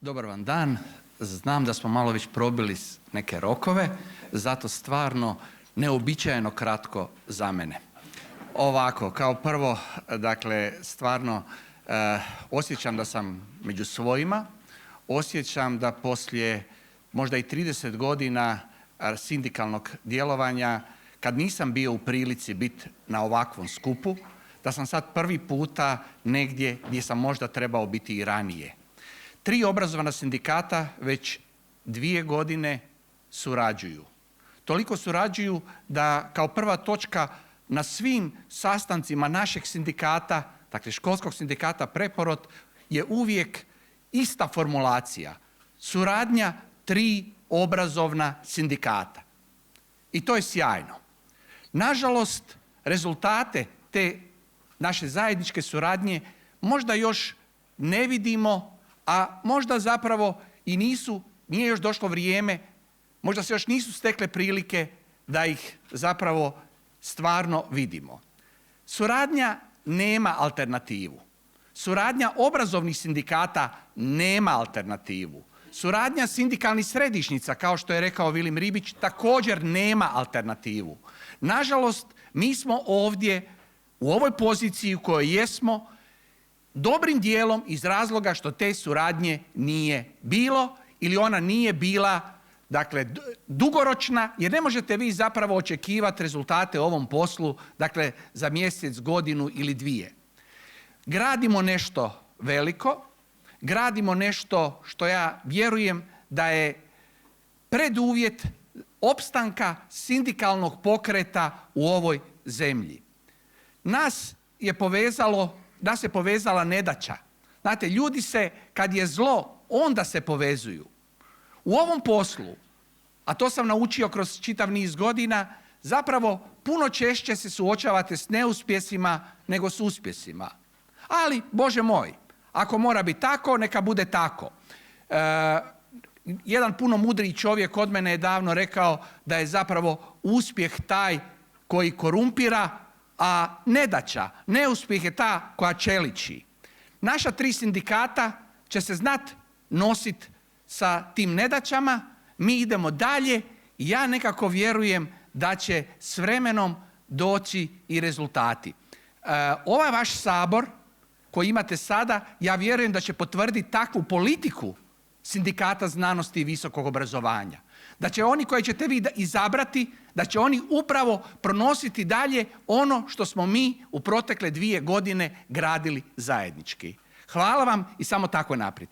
Dobar vam dan. Znam da smo malo već probili neke rokove, zato stvarno neuobičajeno kratko za mene. Ovako, kao prvo, dakle, stvarno osjećam da sam među svojima, osjećam da poslije možda i 30 godina sindikalnog djelovanja, kad nisam bio u prilici biti na ovakvom skupu, da sam sad prvi puta negdje gdje sam možda trebao biti i ranije. 3 obrazovana sindikata već 2 godine surađuju. Toliko surađuju da kao prva točka na svim sastancima našeg sindikata, dakle školskog sindikata Preporod, je uvijek ista formulacija. Suradnja 3 obrazovna sindikata. I to je sjajno. Nažalost, rezultate te naše zajedničke suradnje možda još ne vidimo, a možda zapravo i nije još došlo vrijeme, možda se još nisu stekle prilike da ih zapravo stvarno vidimo. Suradnja nema alternativu. Suradnja obrazovnih sindikata nema alternativu. Suradnja sindikalnih središnjica, kao što je rekao Vilim Ribić, također nema alternativu. Nažalost, mi smo ovdje u ovoj poziciji u kojoj jesmo dobrim dijelom iz razloga što te suradnje nije bilo ili ona nije bila, dakle, dugoročna, jer ne možete vi zapravo očekivati rezultate u ovom poslu, dakle, za mjesec, godinu ili 2. Gradimo nešto veliko, gradimo nešto što ja vjerujem da je preduvjet opstanka sindikalnog pokreta u ovoj zemlji. Nas je povezala nedaća. Znate, ljudi se, kad je zlo, onda se povezuju. U ovom poslu, a to sam naučio kroz čitav niz godina, zapravo puno češće se suočavate s neuspjesima nego s uspjesima. Ali, Bože moj, ako mora biti tako, neka bude tako. Jedan puno mudriji čovjek od mene je davno rekao da je zapravo uspjeh taj koji korumpira, a nedaća, neuspjeh je ta koja čeliči. Naša 3 sindikata će se znati nositi sa tim nedaćama, mi idemo dalje i ja nekako vjerujem da će s vremenom doći i rezultati. Ovaj vaš Sabor koji imate sada, ja vjerujem da će potvrditi takvu politiku sindikata znanosti i visokog obrazovanja. Da će oni koje ćete vi izabrati, da će oni upravo pronositi dalje ono što smo mi u protekle 2 godine gradili zajednički. Hvala vam i samo tako naprijed.